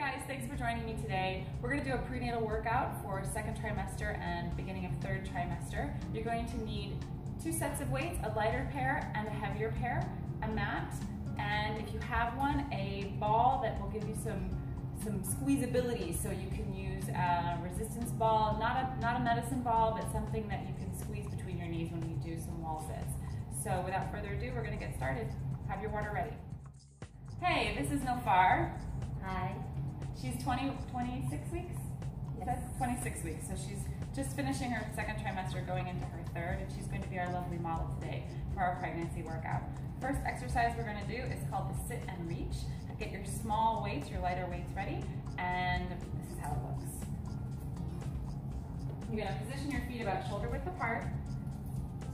Guys, thanks for joining me today. We're going to do a prenatal workout for second trimester and beginning of third trimester. You're going to need 2 sets of weights, a lighter pair and a heavier pair, a mat, and if you have one, a ball that will give you some squeezability, so you can use a resistance ball, not a medicine ball, but something that you can squeeze between your knees when you do some wall sits. So without further ado, we're going to get started. Have your water ready. Hey, this is Nofar. Hi. She's 26 weeks? Yes. That's 26 weeks. So she's just finishing her second trimester, going into her third, and she's going to be our lovely model today for our pregnancy workout. First exercise we're going to do is called the sit and reach. Get your small weights, your lighter weights ready, and this is how it looks. You're going to position your feet about shoulder width apart.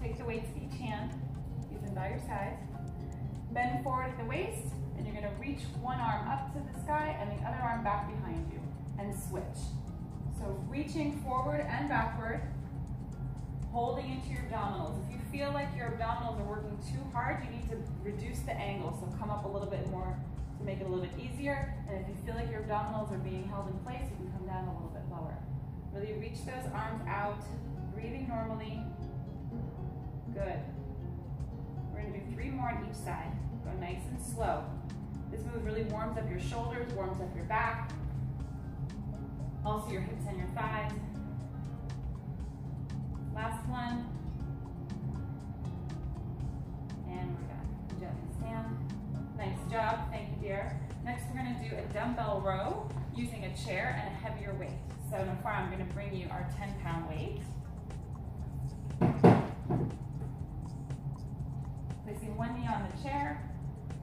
Take the weights in each hand, use them by your side. Bend forward at the waist, and you're going to reach one arm up to the sky and the other arm back behind you, and switch. So reaching forward and backward, holding into your abdominals. If you feel like your abdominals are working too hard, you need to reduce the angle, so come up a little bit more to make it a little bit easier. And if you feel like your abdominals are being held in place, you can come down a little bit lower. Really reach those arms out, breathing normally. Good. We're going to do 3 more on each side. Go nice and slow. This move really warms up your shoulders, warms up your back, also your hips and your thighs. Last one. And we're done. Gently stand. Nice job, thank you, dear. Next, we're going to do a dumbbell row using a chair and a heavier weight. So, Nofar, I'm going to bring you our 10-pound weight. Placing one knee on the chair,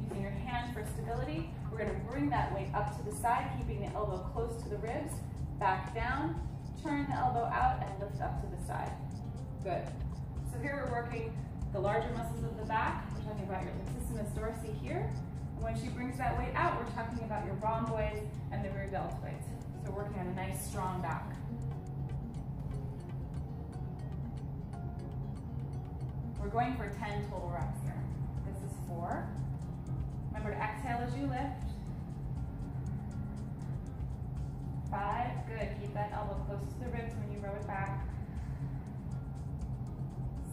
using your hand for stability. We're going to bring that weight up to the side, keeping the elbow close to the ribs. Back down, turn the elbow out, and lift up to the side. Good. So here we're working the larger muscles of the back. We're talking about your latissimus dorsi here. And when she brings that weight out, we're talking about your rhomboids and the rear deltoids. So working on a nice strong back. We're going for 10 total reps here. This is 4. Remember to exhale as you lift. 5, good. Keep that elbow close to the ribs when you row it back.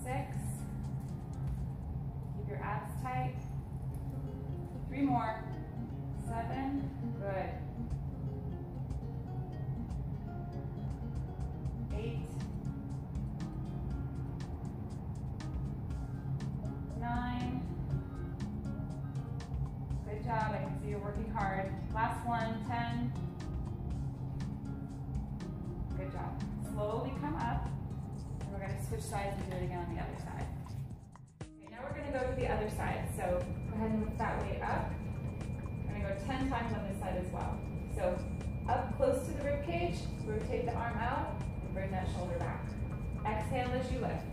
6. Keep your abs tight. 3 more. 7, good. 8, 9. Good job, I can see you're working hard. Last one, 10. Good job. Slowly come up, and we're going to switch sides and do it again on the other side. Okay, now we're going to go to the other side. So go ahead and lift that weight up. We're going to go 10 times on this side as well. So up close to the rib cage, rotate the arm out, and bring that shoulder back. Exhale as you lift.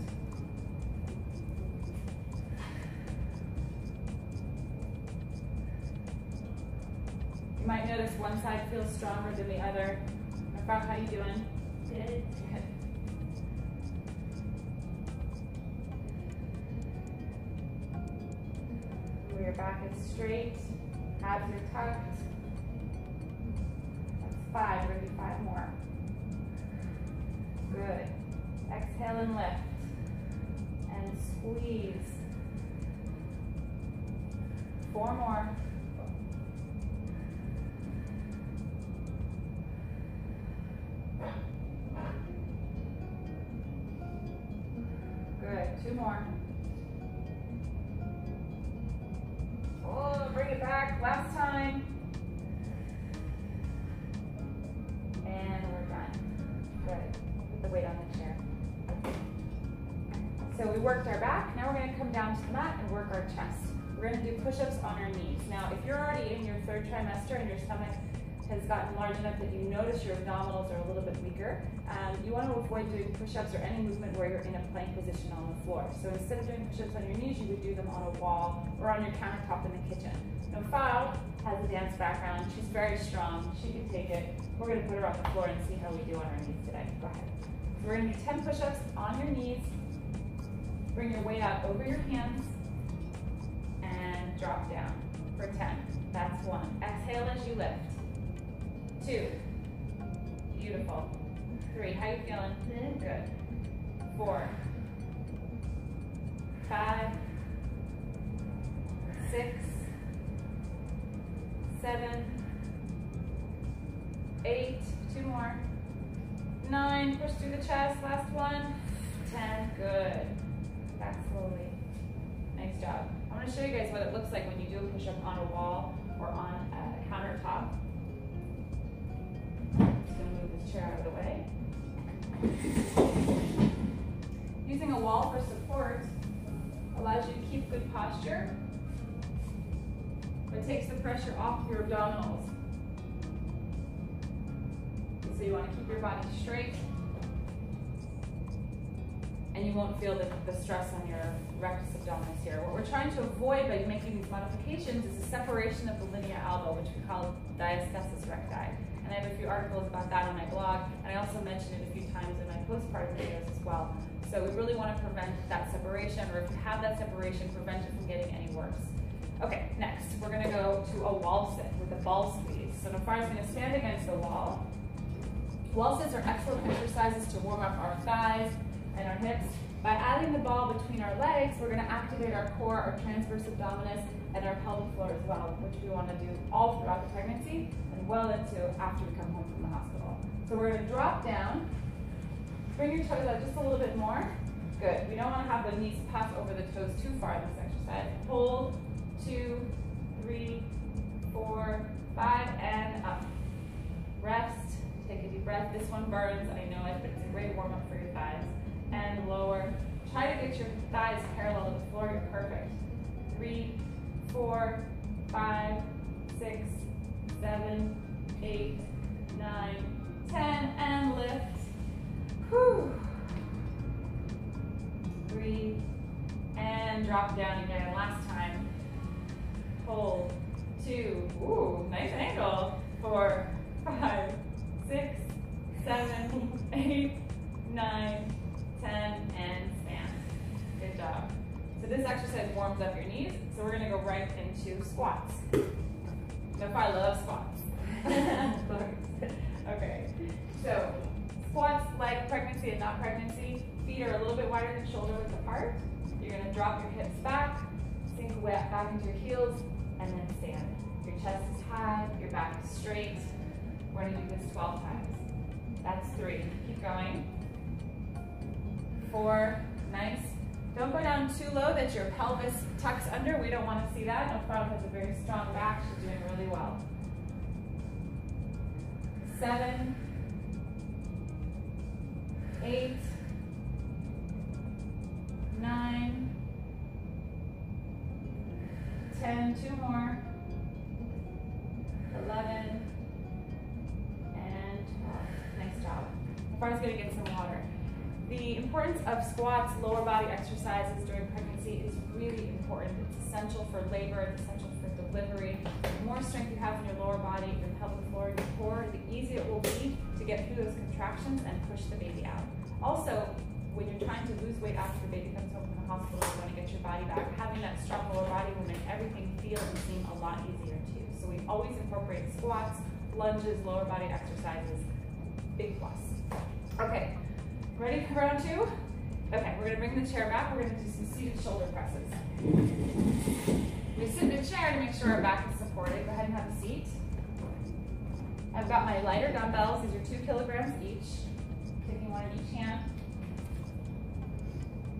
You might notice one side feels stronger than the other. Nofar, how you doing? Good. Good. Where your back is straight, abs are tucked. That's 5, we're going to do 5 more. Good. Exhale and lift. And squeeze. 4 more. Good, 2 more. Oh, bring it back, last time. And we're done. Good, put the weight on the chair. So we worked our back, now we're gonna come down to the mat and work our chest. We're gonna do push-ups on our knees. Now, if you're already in your third trimester and your stomach has gotten large enough that you notice your abdominals are a little bit weaker, you want to avoid doing push-ups or any movement where you're in a plank position on the floor. So instead of doing push-ups on your knees, you would do them on a wall or on your countertop in the kitchen. Nofar has a dance background. She's very strong. She can take it. We're going to put her on the floor and see how we do on our knees today. Go ahead. So we're going to do 10 push-ups on your knees. Bring your weight out over your hands and drop down for 10. That's 1. Exhale as you lift. 2. Beautiful. 3. How you feeling? Good. 4. 5. 6. 7. 8. 2 more. 9. Push through the chest. Last one. 10. Good. Back slowly. Nice job. I want to show you guys what it looks like when you do a push-up on a wall or on a countertop. I'm just going to move this chair out of the way. Using a wall for support allows you to keep good posture, but takes the pressure off your abdominals. So you want to keep your body straight, and you won't feel the stress on your rectus abdominis here. What we're trying to avoid by making these modifications is the separation of the linea alba, which we call diastasis recti. And I have a few articles about that on my blog, and I also mention it a few times in my postpartum videos as well. So we really want to prevent that separation, or if you have that separation, prevent it from getting any worse. Okay, next, we're going to go to a wall sit with a ball squeeze. So Nafar is going to stand against the wall. Wall sits are excellent exercises to warm up our thighs and our hips. By adding the ball between our legs, we're going to activate our core, our transverse abdominis, and our pelvic floor as well, which we want to do all throughout the pregnancy and well into after we come home from the hospital. So we're going to drop down, bring your toes out just a little bit more. Good. We don't want to have the knees puff over the toes too far in this exercise. Hold, 2, 3, 4, 5, and up. Rest. Take a deep breath. This one burns, I know it, but it's a great warm-up for your thighs. And lower. Try to get your thighs parallel to the floor. You're perfect. 3, 4, 5, 6, 7, 8, 9, 10, and lift. Whew. 3, and drop down again. Last time. Hold. 2. Ooh, nice angle. 4, 5, 6, 7, 8, 9, 10, and stand. Good job. So this exercise warms up your knees, so we're going to go right into squats. Nafar loves squats. Okay, so squats like pregnancy and not pregnancy. Feet are a little bit wider than shoulder width apart. You're going to drop your hips back, sink back into your heels, and then stand. Your chest is high, your back is straight. We're going to do this 12 times. That's 3. Keep going. 4, nice. Don't go down too low that your pelvis tucks under. We don't want to see that. Nafar has a very strong back. She's doing really well. 7, 8, 9, 10, 2 more, 11, and 12. Nice job. Nafar's going to get some water. The importance of squats, lower body exercises during pregnancy is really important. It's essential for labor, it's essential for delivery. The more strength you have in your lower body, your pelvic floor, your core, the easier it will be to get through those contractions and push the baby out. Also, when you're trying to lose weight after the baby comes home from the hospital, you want to get your body back, having that strong lower body will make everything feel and seem a lot easier too. So we always incorporate squats, lunges, lower body exercises. Big plus. Okay. Ready for round 2? Okay, we're going to bring the chair back. We're going to do some seated shoulder presses. We sit in the chair to make sure our back is supported. Go ahead and have a seat. I've got my lighter dumbbells. These are 2 kilograms each. Taking one in each hand.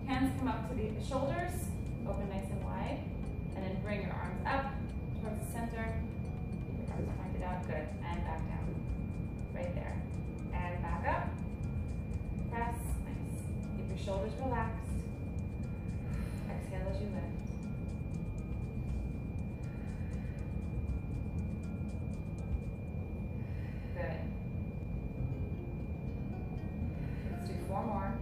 Hands come up to the shoulders. Open nice and wide. And then bring your arms up towards the center. Keep your arms pointed out. Good. And back down. Right there. And back up. Press, nice. Keep your shoulders relaxed. Exhale as you lift. Good. Let's do 4 more.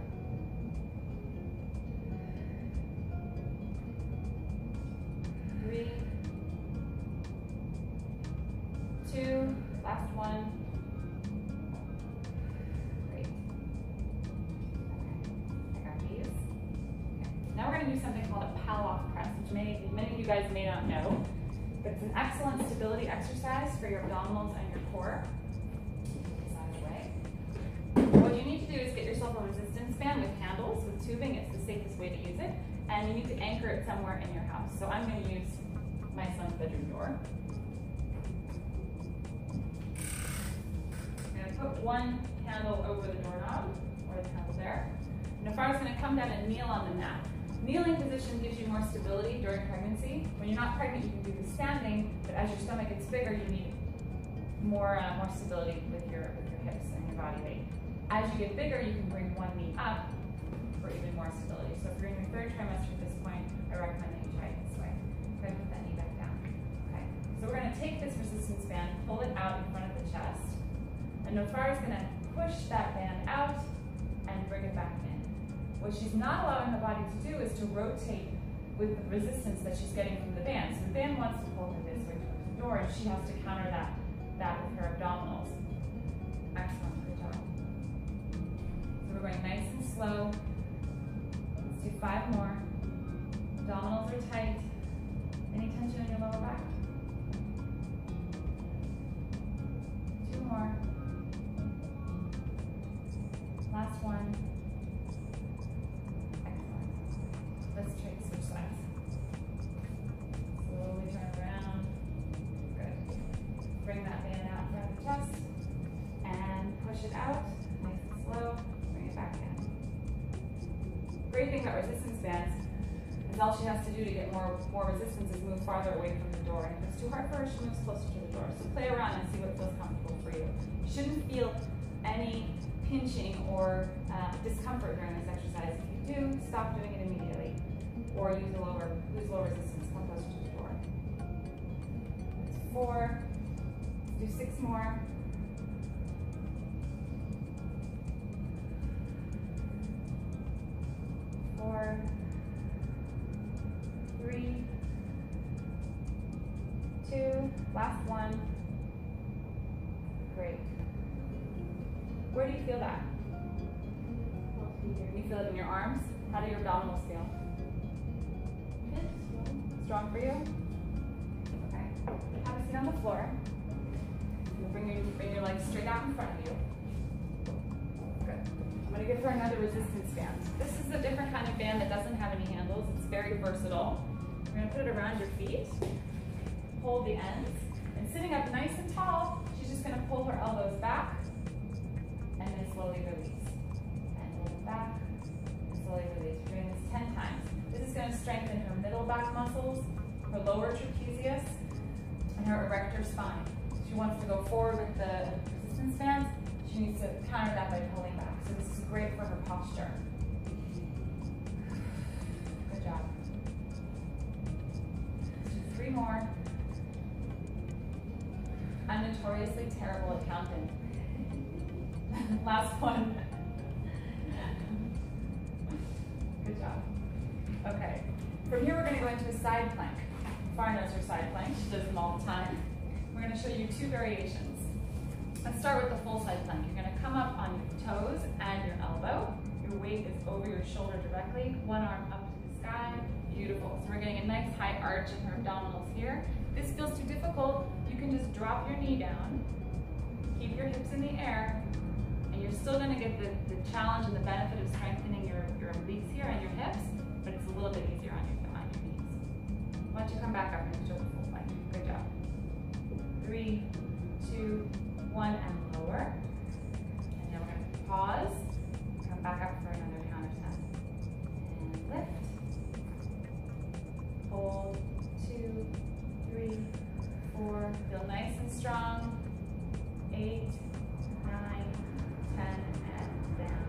3, 2, last one. Now we're going to do something called a Pallof press, which many of you guys may not know. But it's an excellent stability exercise for your abdominals and your core. need to do is get yourself a resistance band with handles, with tubing. It's the safest way to use it. And you need to anchor it somewhere in your house. So I'm going to use my son's bedroom door. I'm going to put one handle over the doorknob, or the handle there. And Nafara's going to come down and kneel on the mat. Kneeling position gives you more stability during pregnancy. When you're not pregnant, you can do the standing, but as your stomach gets bigger, you need more stability with your hips and your body weight. As you get bigger, you can bring one knee up for even more stability. So if you're in your third trimester at this point, I recommend that you try it this way. Go ahead and put that knee back down. Okay. So we're going to take this resistance band, pull it out in front of the chest, and Nofara is going to push that band out and bring it back in. What she's not allowing the body to do is to rotate with the resistance that she's getting from the band. So the band wants to pull her this way towards the door, and she has to counter that with her abdominals. Excellent, good job. So we're going nice and slow. Let's do 5 more. Abdominals are tight. Any tension in your lower back? 2 more. Last one. Excellent. Let's try to switch sides. Slowly turn around. Good. Bring that band out in front of the chest and push it out. Nice and slow. Bring it back in. Great thing about resistance bands is all she has to do to get more resistance is move farther away from the door. And if it's too hard for her, she moves closer to the door. So play around and see what feels comfortable for you. You shouldn't feel any pinching or discomfort during this exercise. If you do, stop doing it immediately, or use low resistance. Come closer to the door. That's 4. Let's do 6 more. 4, 3, 2, last one. Great. Where do you feel that? You feel it in your arms? How do your abdominals feel? Strong for you? Okay. Have a seat on the floor. Bring your legs straight out in front of you. Good. I'm going to give her another resistance band. This is a different kind of band that doesn't have any handles. It's very versatile. We're going to put it around your feet. Hold the ends. And sitting up nice and tall, she's just going to pull her elbows back and then slowly release. And pull them back and slowly release. We're doing this 10 times. This is going to strengthen her middle back muscles, her lower trapezius, and her erector spine. She wants to go forward with the resistance bands. She needs to counter that by pulling back. So this is great for her posture. Good job. Let's do 3 more. I'm notoriously terrible at counting. Last one. Good job. Okay. From here, we're going to go into a side plank. Farah knows her side plank. She does them all the time. We're going to show you 2 variations. Let's start with the full side plank. You're going to come up on your toes and your elbow. Your weight is over your shoulder directly. One arm up to the sky. Beautiful. So we're getting a nice high arch in her abdominals here. If this feels too difficult, you can just drop your knee down, keep your hips in the air, and you're still going to get the challenge and the benefit of strengthening your obliques here and your hips, but it's a little bit easier on your knees. Why don't you come back up and show the full plank. Good job. 3, 2, 1, and lower. And now we're going to pause, come back up for another count of 10. And lift. Hold. 2, 3, 4. Feel nice and strong. 8, 9, 10, and down.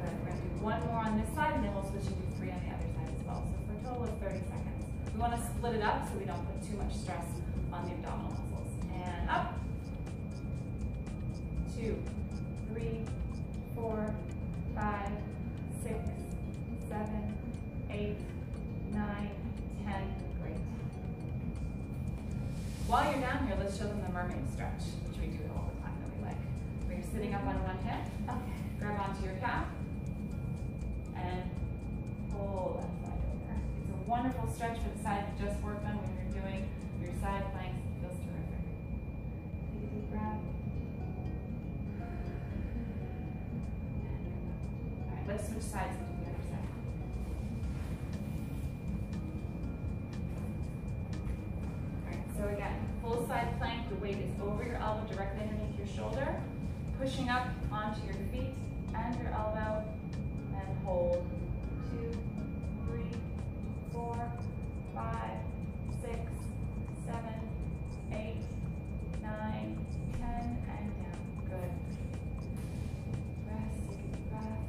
Good. We're going to do 1 more on this side, and then we'll switch and do 3 on the other side as well. So for a total of 30 seconds. We want to split it up so we don't put too much stress on the abdominal muscles. And up. 2, 3, 4, 5, 6, 7, 8, 9, 10. Great. While you're down here, let's show them the mermaid stretch, which we do all the time that we like. Where you're sitting up on one hip, grab onto your calf, and pull that side over. It's a wonderful stretch for the side you just worked on when you're doing your side planks. It feels terrific. Take a deep breath. let's switch sides and do the other side. All right, so again, full side plank, the weight is over your elbow, directly underneath your shoulder, pushing up onto your feet and your elbow, and hold. 2, 3, 4, 5, 6, 7, 8, 9, 10, and down. Good. Rest, take a deep breath.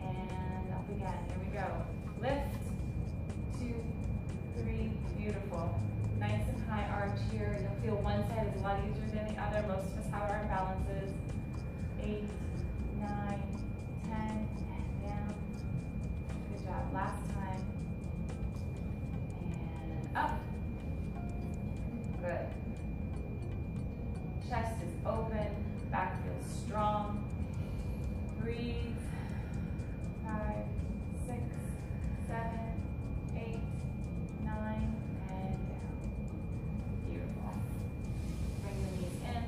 And up again. Here we go. Lift. 2, 3. Beautiful. Nice and high arch here. You'll feel one side is a lot easier than the other. Most of us have our imbalances. 8, 9, 10, and down. Good job. Last time. And up. Good. Chest is open. Back feels strong. Breathe. 5, 6, 7, 8, 9, and down. Beautiful. Bring the knees in.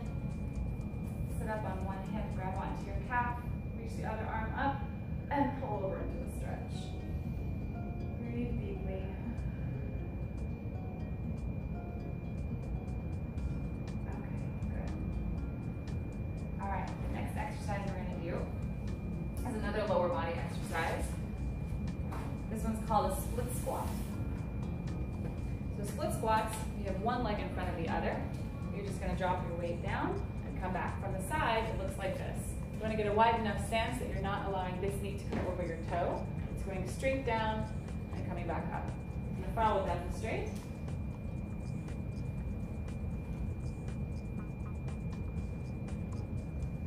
Sit up on one hip, grab onto your calf, reach the other arm up, and pull over into a stretch. Breathe deeply. Okay, good. All right, the next exercise we're going to do is another lower body exercise. This one's called a split squat. So split squats, you have one leg in front of the other. You're just going to drop your weight down and come back. From the side, it looks like this. You want to get a wide enough stance that you're not allowing this knee to come over your toe. It's going straight down and coming back up. I'm going to follow that straight.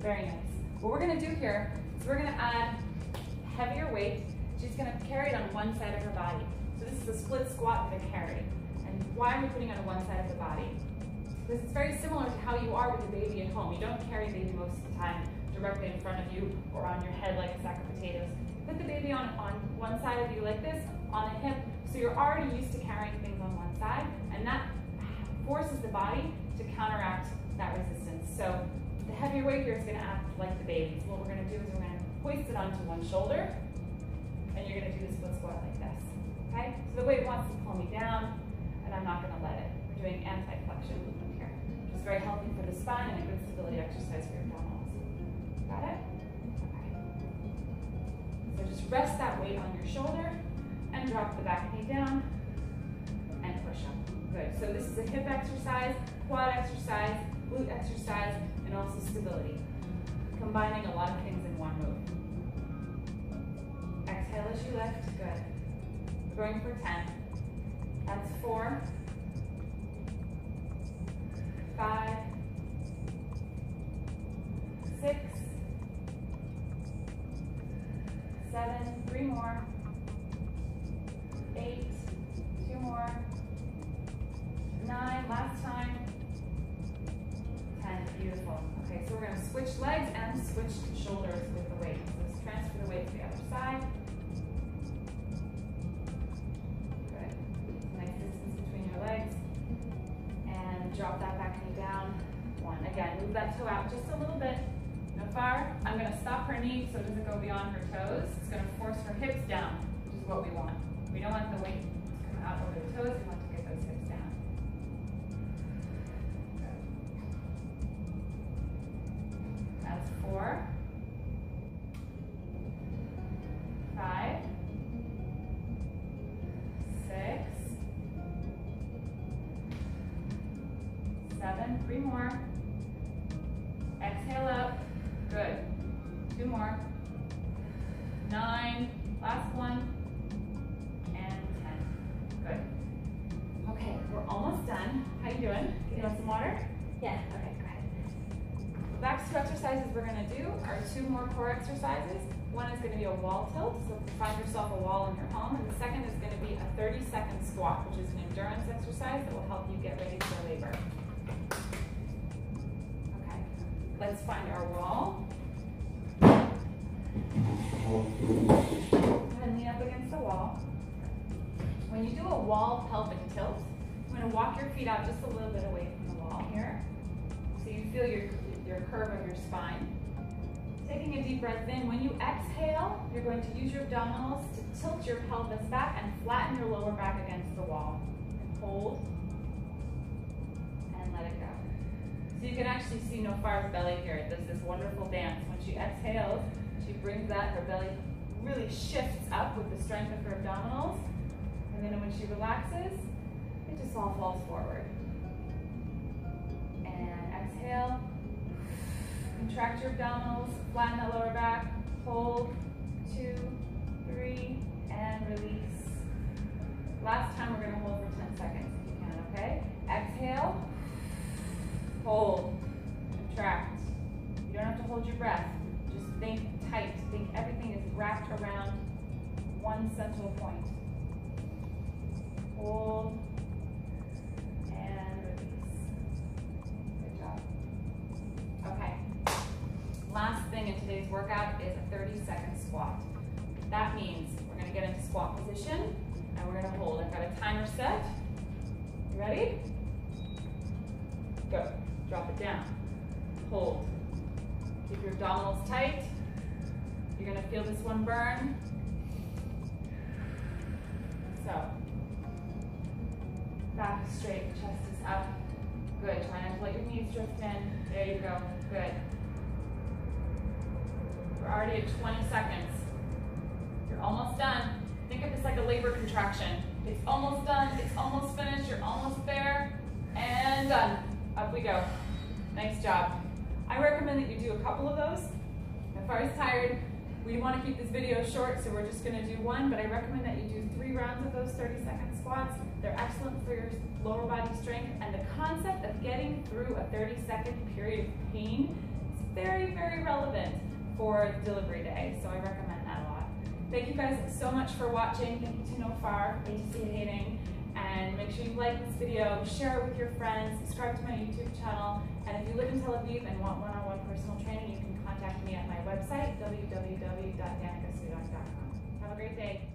Very nice. What we're going to do here is we're going to add heavier weight. She's going to carry it on one side of her body. So this is a split squat with a carry. And why am I putting it on one side of the body? Because it's very similar to how you are with a baby at home. You don't carry the baby most of the time directly in front of you or on your head like a sack of potatoes. Put the baby on one side of you like this, on a hip, so you're already used to carrying things on one side, and that forces the body to counteract that resistance. So the heavier weight here is going to act like the baby. So what we're going to do is we're going to hoist it onto one shoulder, and you're going to do the split squat like this. Okay? So the weight wants to pull me down, and I'm not going to let it. We're doing anti-flexion movement here, which is very healthy for the spine and a good stability exercise for your abdominals. Got it? Okay. So just rest that weight on your shoulder and drop the back knee down and push up. Good. So this is a hip exercise, quad exercise, glute exercise, and also stability. Combining a lot of things in one move. Exhale as you lift. Good. We're going for 10. That's 4, 5, 6, 7, 3 more, 8, 2 more, 9, last time, 10, beautiful. Okay, so we're going to switch legs and switch shoulders with the weight. So let's transfer the weight to the other side. Good. Nice distance between your legs. And drop that back knee down. 1. Again, move that toe out just a little bit. No far. I'm going to stop her knee so it doesn't go beyond her toes. It's going to force her hips down, which is what we want. We don't want the weight to come out over the toes. We want to get those hips down. Good. That's 4, 5, 6, 7, 3 more. Exhale up. Good. 2 more. 9. Last one. And 10. Good. Okay, we're almost done. How you doing? You want some water? Yeah. Okay, go ahead. The next 2 exercises we're going to do are 2 more core exercises. One is going to be a wall tilt, so find yourself a wall in your home, and the second is going to be a 30-second squat, which is an endurance exercise that will help you get ready for labor. Okay, let's find our wall. Go ahead and lean up against the wall. When you do a wall pelvic tilt, I'm going to walk your feet out just a little bit away from the wall here, so you feel your curve of your spine. Taking a deep breath in. When you exhale, you're going to use your abdominals to tilt your pelvis back and flatten your lower back against the wall. And hold. And let it go. So you can actually see No Fire's belly here. It does this wonderful dance. When she exhales, she brings that, her belly really shifts up with the strength of her abdominals. And then when she relaxes, it just all falls forward. And exhale. Contract your abdominals, flatten that lower back. Hold, 2, 3, and release. Last time we're going to hold for 10 seconds if you can, okay? Exhale. Hold, contract. You don't have to hold your breath. Just think tight. Think everything is wrapped around one central point. Hold and release. Good job. Okay. Last thing in today's workout is a 30-second squat. That means we're going to get into squat position and we're going to hold. I've got a timer set. You ready? Go. Drop it down. Hold. Keep your abdominals tight. You're going to feel this one burn. So, back is straight, chest is up. Good. Try not to let your knees drift in. There you go. Good. We're already at 20 seconds. You're almost done. Think of this like a labor contraction. It's almost done. It's almost finished. You're almost there. And done. Up we go. Nice job. I recommend that you do a couple of those. If I was tired, we want to keep this video short, so we're just going to do one, but I recommend that you do 3 rounds of those 30-second squats. They're excellent for your lower body strength, and the concept of getting through a 30-second period of pain is very, very relevant for delivery day, so I recommend that a lot. Thank you guys so much for watching. Thank you to No Far, hating. And make sure you like this video, share it with your friends, subscribe to my YouTube channel, and if you live in Tel Aviv and want one-on-one personal training, you can contact me at my website, www.danicasudak.com. Have a great day.